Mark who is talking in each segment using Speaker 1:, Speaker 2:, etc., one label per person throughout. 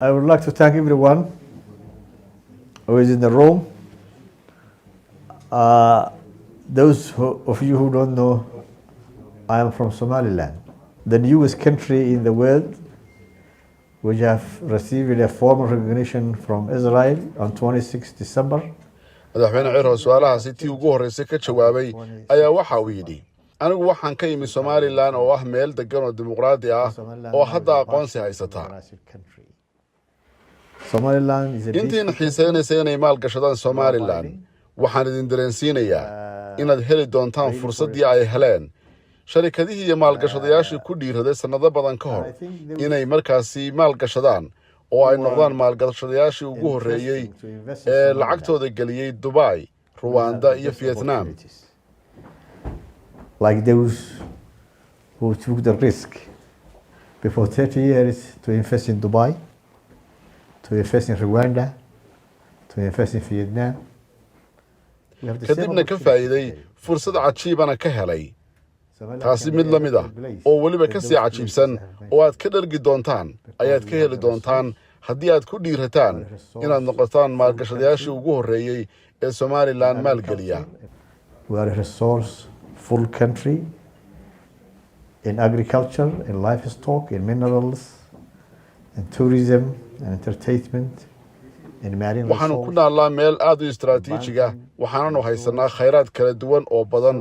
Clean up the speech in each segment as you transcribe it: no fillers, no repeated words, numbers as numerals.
Speaker 1: I would like to thank everyone who is in the room. Of you who don't know, I am from Somaliland, the newest country in the world, which have received a formal recognition from Israel on 26 December.
Speaker 2: madaxweyne ciro su'aalaha sitii ugu horreysay ka jawaabay ayaa waxa uu yidhi anigu waxaan ka imi Somaliland oo ah meel degan oo dimuqraadi ah oo hadda aqoonsi haysata intiina xiisaynaysa inay maalgashadaan Somaliland waxaan idin dareensiinayaa inaad heli doontaan fursaddii ay heleen sharikadihii iyo maalgashadayaashii ku dhiiraday sannado badan ka hor inay markaasi maalgashadaan oo ay noqdaan maalgashadayaashii ugu horreeyey ee lacagtooda geliyey Dubai, Rwanda iyo Vietnam.
Speaker 1: Like those who took the risk before 30 years to invest in Dubai, to invest in Rwanda, to invest in Vietnam.
Speaker 2: kadibna ka faa'iiday fursad cajiibana ka helay taasi mid la mid ah oo weliba ka sii cajiibsan oo aad ka dhargi doontaan ayaad ka heli doontaan haddii aad ku dhiirataan inaad noqotaan maalgashadayaashii ugu horreeyey ee Somaliland maalgeliya.
Speaker 1: We are a resourceful country in agriculture, in livestock, in minerals, in tourism and entertainment, in marine
Speaker 2: waxaanu ku
Speaker 1: resources.
Speaker 2: naallaa meel aad u istaraatiijiga waxaananu haysanaa khayraad kala duwan oo badan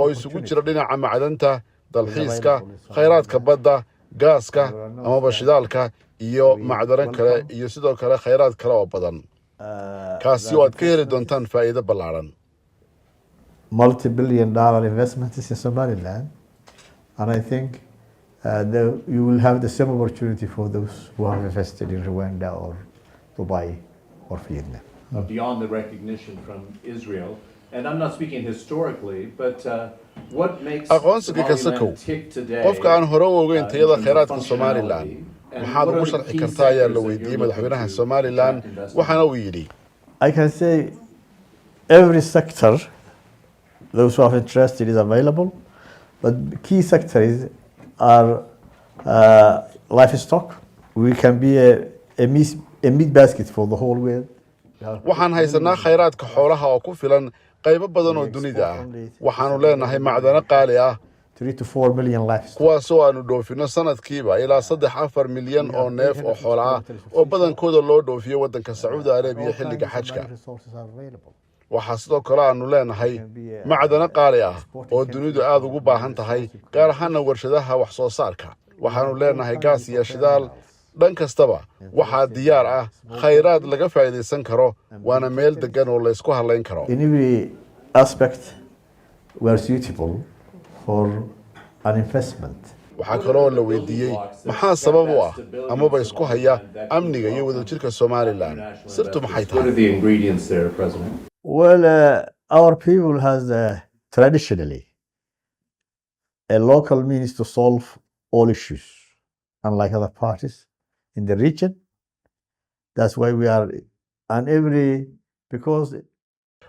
Speaker 2: oo isugu jira dhinaca macdanta dalxiiska khayraadka badda gaaska amaba shidaalka iyo macdano kale iyo sidoo kale khayraad kale oo badan kaasi oo aad ka heli doontaan faa'iido ballaaran.
Speaker 1: Multi-billion-dollar investments in Somaliland, and I think you will have the same opportunity for those who have invested in Rwanda or Dubai or Vietnam.
Speaker 3: Beyond the recognition from Israel, and I'm not speaking historically, but what makes
Speaker 2: aqoonsiga ka sakow
Speaker 3: Somaliland tick today?
Speaker 2: qofka aan hore u ogeyn
Speaker 3: in
Speaker 2: tayada
Speaker 3: terms of
Speaker 2: khayraadka Somaliland
Speaker 3: functionality, and
Speaker 2: maxaad
Speaker 3: what are
Speaker 2: ugu
Speaker 3: the
Speaker 2: sharxi
Speaker 3: key
Speaker 2: kartaa ayaa
Speaker 3: sectors
Speaker 2: la
Speaker 3: that
Speaker 2: weydiiyey
Speaker 3: you're
Speaker 2: madaxweynaha
Speaker 3: looking to
Speaker 2: Somaliland
Speaker 3: attract investment?
Speaker 2: waxaana uu yidhi
Speaker 1: I can say every sector, those who have interested is available, but key sectors are livestock. We can be a meat basket for the whole world.
Speaker 2: waxaan haysanaa khayraadka xoolaha oo ku filan qaybo badan oo dunida ah waxaanu leenahay macdano qaali ah
Speaker 1: 3 to 4 million livestock.
Speaker 2: kuwaasoo aanu dhoofino sanadkiiba ilaa 3-4 milyan oo neef oo xoolo ah oo badankooda loo dhoofiyo waddanka Sacuudi Arabiya xilliga xajka.
Speaker 1: Resources are available.
Speaker 2: waxaa sidoo kale aanu leenahay macdano qaali ah oo dunidu aad ugu baahan tahay gaar ahaana warshadaha wax soo saarka waxaanu leenahay gaas iyo shidaal dhan kastaba waxaa diyaar ah khayraad laga faa'iidaysan karo waana meel degan oo la isku halayn karo.
Speaker 1: In every aspect, we are suitable for an investment.
Speaker 2: waxaa kaloo la weydiiyey maxaa sabab u ah amaba isku haya amniga iyo wadajirka Somaliland sirtu maxay
Speaker 3: What are
Speaker 2: tahay.
Speaker 3: the ingredients there, President?
Speaker 1: Well, our people has traditionally a local means to solve all issues, unlike other parties in the region. That's why we are, and because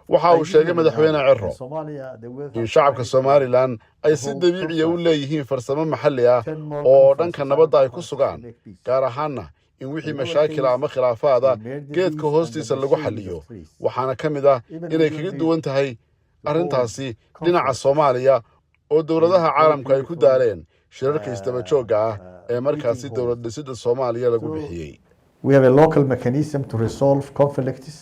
Speaker 2: waxa uu sheegay madaxweyne Ciro
Speaker 1: Somalia, the wealth
Speaker 2: in shacabka Somaliland ay si dabiici ah u leeyihiin farsamo maxalli ah oo dhanka nabadda ay ku sugaan gaar ahaana in wixii mashaakil ama khilaafaad ah geedka hoostiisa lagu xalliyo waxaana ka mid ah inay kaga duwan tahay arrintaasi dhinaca Soomaaliya oo dowladaha caalamku ay ku daaleen shirarka isdaba joogga ah ee markaasi dowlad dhisidda Soomaaliya lagu bixiyey.
Speaker 1: we have a local mechanism to resolve conflicts,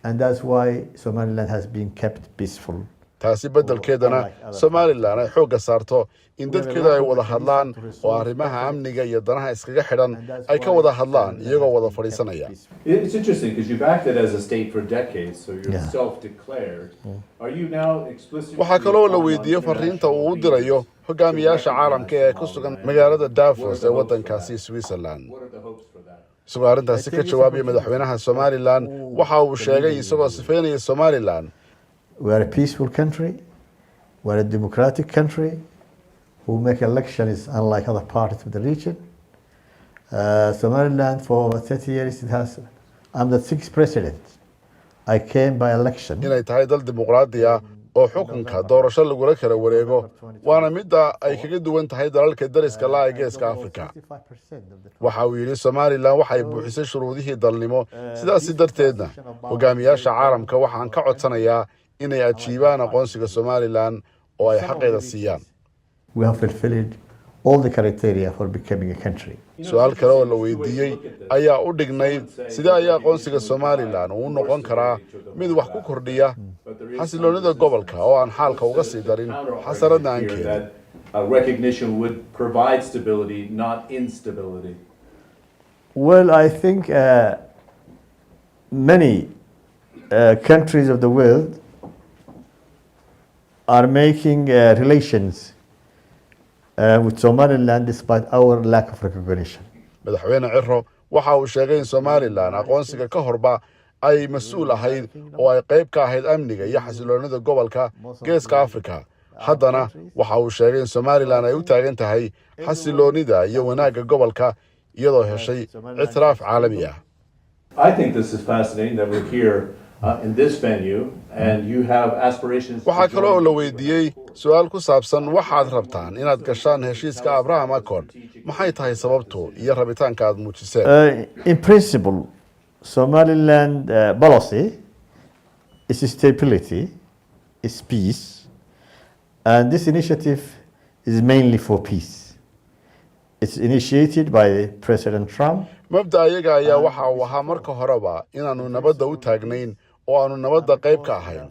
Speaker 1: and that's why Somaliland has been kept peaceful.
Speaker 2: taasi beddelkeedana Somaliland ay xoogga saarto in dadkeeda ay wada hadlaan oo arrimaha amniga iyo danaha iskaga xidhan ay ka wada hadlaan iyagoo wada fadhiisanaya.
Speaker 3: It's interesting because you've acted as a state for decades, so you're
Speaker 1: Yeah.
Speaker 3: self-declared. Are you now explicitly
Speaker 2: waxaa kaloo la
Speaker 3: calling on
Speaker 2: weydiiyey fariinta uu u
Speaker 3: international
Speaker 2: dirayo
Speaker 3: leaders
Speaker 2: hogaamiyaasha caalamka ee ku sugan magaalada Davos ee waddankaasi Switzerland.
Speaker 3: What are the hopes for that?
Speaker 2: isagoo arrintaasi ka jawaabaya madaxweynaha Somaliland waxa uu sheegay isagoo sifeynaya Somaliland
Speaker 1: We are a peaceful country. We are a democratic country who make elections unlike other parts of the region. Somaliland for over 30 years, I'm the 6th president. I came by election.
Speaker 2: inay tahay dal dimuqraadi ah oo xukunka doorasho lagula kala wareego waana midda ay kaga duwan tahay dalalka dariska la ee Geeska Afrika. Waxa uu yidhi Somaliland waxay buuxisay shuruudihii dalnimo sidaas darteedna hogaamiyaasha caalamka waxaan ka codsanayaa inay ajiibaan aqoonsiga Somaliland oo ay xaqeeda siiyaan.
Speaker 1: We have fulfilled all the criteria for becoming a country.
Speaker 2: Su'aal kale oo la weydiiyey ayaa u dhignayd sidee ayaa aqoonsiga Somaliland uu noqon karaa mid wax ku kordhiya xasiloonida gobolka oo aan xaalka uga sii darin xasaradna aan keenin.
Speaker 3: Recognition would provide stability, not instability.
Speaker 1: Well, I think many countries of the world are making relations with Somaliland despite our lack of recognition.
Speaker 2: Madaxweyne Ciro waxa uu sheegay in Somaliland aqoonsiga ka horba ay mas'uul ahayd oo ay qayb ka ahayd amniga iyo xasiloonida gobolka Geeska Afrika. Haddana waxa uu sheegay in Somaliland ay u taagan tahay xasiloonida iyo wanaagga gobolka iyadoo heshay ictiraaf caalami ah.
Speaker 3: I think this is fascinating that we're here in this venue and you have aspirations.
Speaker 2: Waxa kale oo la weydiiyey su'aal ku saabsan waxaad rabtaan inaad gashaan heshiiska Abraham Accord. Maxay tahay sababtu iyo rabitaanka aad muujiseen?
Speaker 1: In principle, Somaliland policy is stability, is peace, and this initiative is mainly for peace. It's initiated by President Trump.
Speaker 2: Mabda ayaga ayaa waxa uu ahaa marka horeba inaanu nabadda u taagnayn oo aanu nabadda qayb ka ahayn.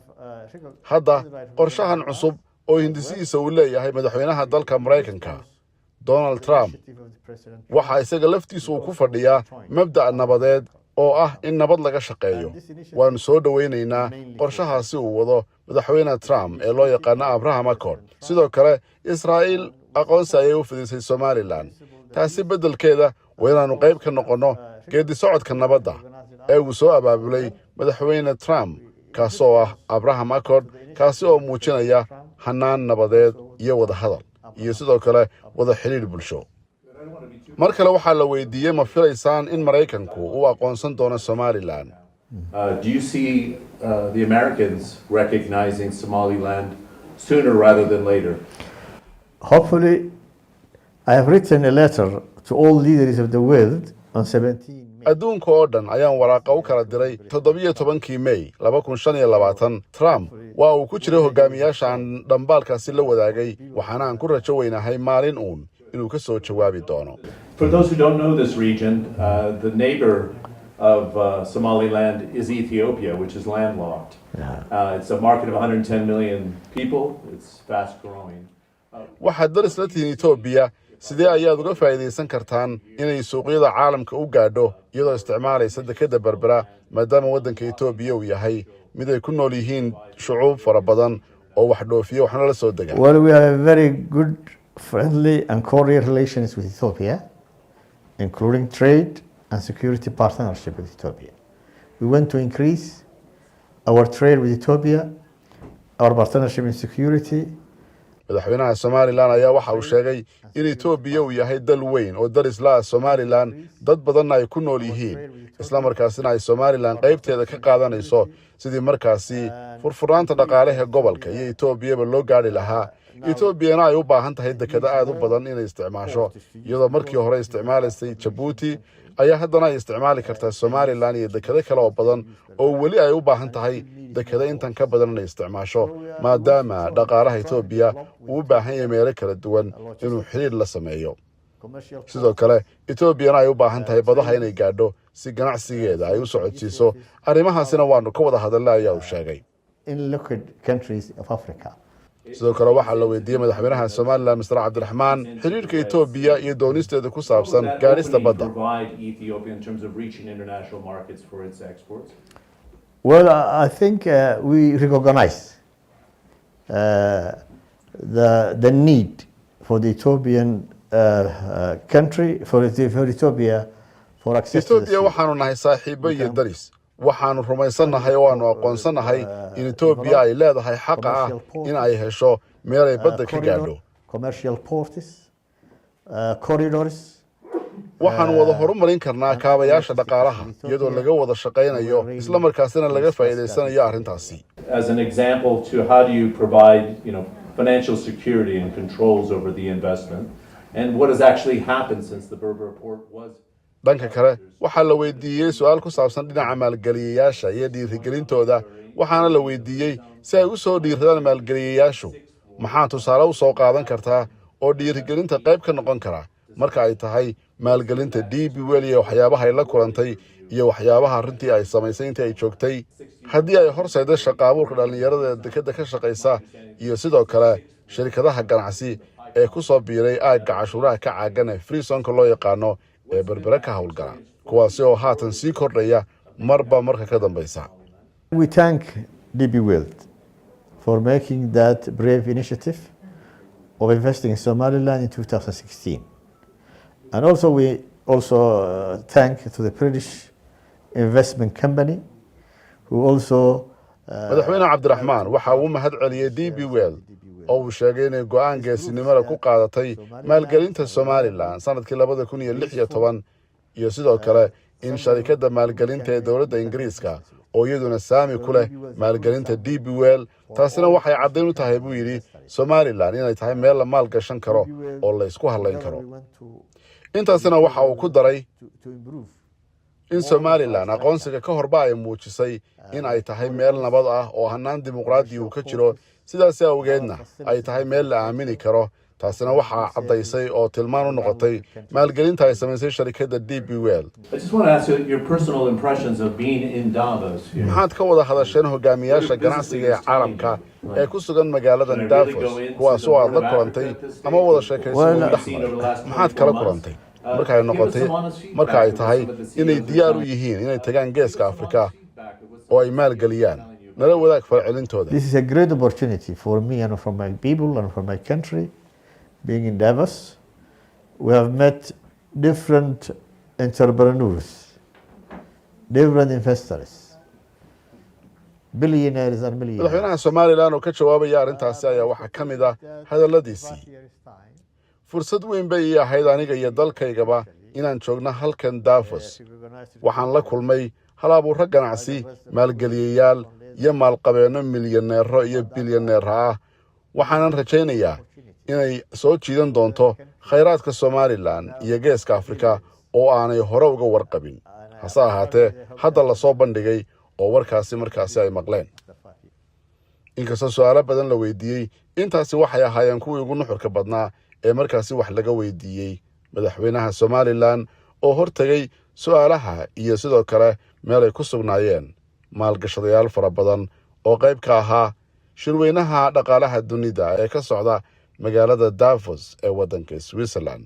Speaker 2: Hadda qorshahan cusub oo hindisiisa uu leeyahay madaxweynaha dalka Mareykanka Donald Trump waxa isaga laftiisu uu ku fadhiyaa mabda nabadeed oo ah in nabad laga shaqeeyo. Waanu soo dhaweynaynaa qorshahaasi uu wado madaxweyne Trump ee loo yaqaan Abraham Accord. Sidoo kale Israa'iil aqoonsi ayay u fidisay Somaliland. Taasi beddelkeeda waa inaanu qayb ka noqono geedi socodka nabadda ee uu soo abaabulay madaxweyne Trump kaasoo ah Abraham Accord kaasi oo muujinaya hanaan nabadeed iyo wada hadal iyo sidoo kale wada xiriir bulsho. Mar kale waxaa la weydiiyey ma filaysaan in Mareykanku uu aqoonsan doono Somaliland?
Speaker 3: Do you see the Americans recognizing Somaliland sooner rather than later?
Speaker 1: Hopefully, I have written a letter to all leaders of the world on 17 May.
Speaker 2: Adduunka oo dhan ayaan waraaqa u kala diray 17 May 2025. Trump waa uu ku jiray hogaamiyaasha aan dhambaalkaasi la wadaagay waxaana aan ku rajo weynahay maalin uun inuu ka soo jawaabi doono.
Speaker 3: For those who don't know this region, the neighbor of Somaliland is Ethiopia, which is landlocked. It's a market of 110 million people. It's fast growing.
Speaker 2: Waxaad daris la tihiin Ethiopia sidee ayaad uga faa'iideysan kartaan inay suuqyada caalamka u gaadho iyadoo isticmaalaysa dekedda Berbera maadaama waddanka Ethiopia uu yahay mid ay ku nool yihiin shucuub fara badan oo wax dhoofiyo waxna la soo degaa.
Speaker 1: Well, we have a very good, friendly and cordial relations with Ethiopia, including trade and security partnership with Ethiopia. We want to increase our trade with Ethiopia, our partnership in security.
Speaker 2: Madaxweynaha Somaliland ayaa waxa uu sheegay in Ethiopia uu yahay dal weyn oo daris la Somaliland dad badan ay ku nool yihiin isla markaasina ay Somaliland qaybteeda ka qaadanayso sidii markaasi furfuraanta dhaqaalaha gobolka iyo Ethiopia loo gaari lahaa. Ethiopia ay u baahan tahay dekada aad u badan inay isticmaasho iyadoo markii hore isticmaalaysay Djibouti ayaa haddana ay isticmaali kartaa Somaliland iyo dekada kale oo badan oo weli ay u baahan tahay dekada intan ka badan inay isticmaasho maadaama dhaqaalaha Ethiopia uu u baahan yahay meelo kala duwan inuu xiriir la sameeyo. Sidoo kale Ethiopia ay u baahan tahay badaha inay gaadho si ganacsigeeda ay u socodsiiso arrimahaasina waanu ka wada hadalnaa ayaa uu sheegay.
Speaker 1: In liquid countries of Africa.
Speaker 2: sidoo kale waxaa la weydiiyey madaxweynaha Somaliland Mr. Cabdiraxmaan xiriirka Ethiopia iyo doonisteeda ku saabsan gaarista badda.
Speaker 1: Well, I think we recognize the need for the Ethiopian country for Ethiopia for access to the
Speaker 2: Ethiopia waxaanu nahay saaxiibo iyo daris waxaanu rumaysanahay oo aanu aqoonsanahay in Ethiopia ay leedahay xaq ah in ay hesho meel ay badda ka gaadho.
Speaker 1: Commercial ports, corridors,
Speaker 2: waxaan wada horumarin karnaa kaabayaasha dhaqaalaha iyadoo laga wada shaqaynayo isla markaasina laga faa'iideysanayo arrintaasi.
Speaker 3: As an example to how do you provide, financial security and controls over the investment, and what has actually happened since the Berber report was.
Speaker 2: dhanka kale waxaa la weydiiyey su'aal ku saabsan dhinaca maalgeliyayaasha iyo dhiirigelintooda waxaana la weydiiyey si ay u soo dhiiradaan maalgeliyayaashu maxaa tusaale u soo qaadan kartaa oo dhiirigelinta qayb ka noqon kara marka ay tahay maalgelinta DP World iyo waxyaabaha ay la kulantay iyo waxyaabaha runtii ay samaysay intii ay joogtay haddii ay horseedo shaqo abuurka dhalinyarada dekada ka shaqaysa iyo sidoo kale shirkadaha ganacsi ee ku soo biiray aagga cashuuraha ka caagan ee free zone-ka loo yaqaano ee berbera ka howlgala kuwaasi oo haatan sii kordhaya marba marka ka dambaysa.
Speaker 1: We thank DP World for making that brave initiative of investing in Somaliland in 2016. And also we thank to the British investment company who also
Speaker 2: madaxweyne cabdiraxmaan waxa uu mahad celiyey DP World oo uu sheegay inay go'aan geesinimada ku qaadatay maalgelinta Somaliland sanadkii 2016 iyo sidoo kale in sharikadda maalgelinta ee dowladda Ingiriiska oo iyaduna saami ku leh maalgelinta DP World taasina waxay caddayn u tahay buu yidhi Somaliland inay tahay meel la maalgashan karo oo la isku halayn karo. intaasina waxa uu ku daray in Somaliland aqoonsiga ka horba ay muujisay in ay tahay meel nabad ah oo hannaan dimuqraadi uu ka jiro sidaas awgeedna ay tahay meel la aamini karo taasina waxaa caddaysay oo tilmaan u noqotay maalgelinta ay samaysay sharikadda DP World.
Speaker 3: I just want to ask you your personal impressions of being in Davos here.
Speaker 2: maxaad ka wada hadasheen hogaamiyaasha ganacsiga ee caalamka ee ku sugan magaalada Davos kuwaas oo aad la kulantay ama wada sheekaysan maxaad kala kulantay marka ay tahay inay diyaar u yihiin inay tagaan geeska Afrika oo ay maalgeliyaan nala wadaag falcelintooda.
Speaker 1: This is a great opportunity for me and for my people and for my country being in Davos. We have met different entrepreneurs, different investors, billionaires and millionaires.
Speaker 2: madaxweynaha Somaliland oo ka jawaabaya arrintaasi ayaa waxaa ka mid ah hadalladiisii fursad weyn bay ii ahayd aniga iyo dalkaygaba inaan joogno halkan Davos waxaan la kulmay hal-abuurro ganacsi maalgeliyayaal iyo maalqabeeno milyaneero iyo bilyaneero ah waxaanan rajaynayaa inay soo jiidan doonto khayraadka Somaliland iyo geeska Afrika oo aanay hore uga warqabin hase ahaatee hadda la soo bandhigay oo markaasi ay maqleen. inkastoo su'aalo badan la weydiiyey intaasi waxay ahaayeen kuwii ugu nuxurka badnaa ee markaasi wax laga weydiiyey madaxweynaha Somaliland oo hortagay su'aalaha iyo sidoo kale meel ay ku sugnaayeen maalgashadayaal fara badan oo qayb ka ahaa shirweynaha dhaqaalaha dunida ee ka socda magaalada Davos ee waddanka Switzerland.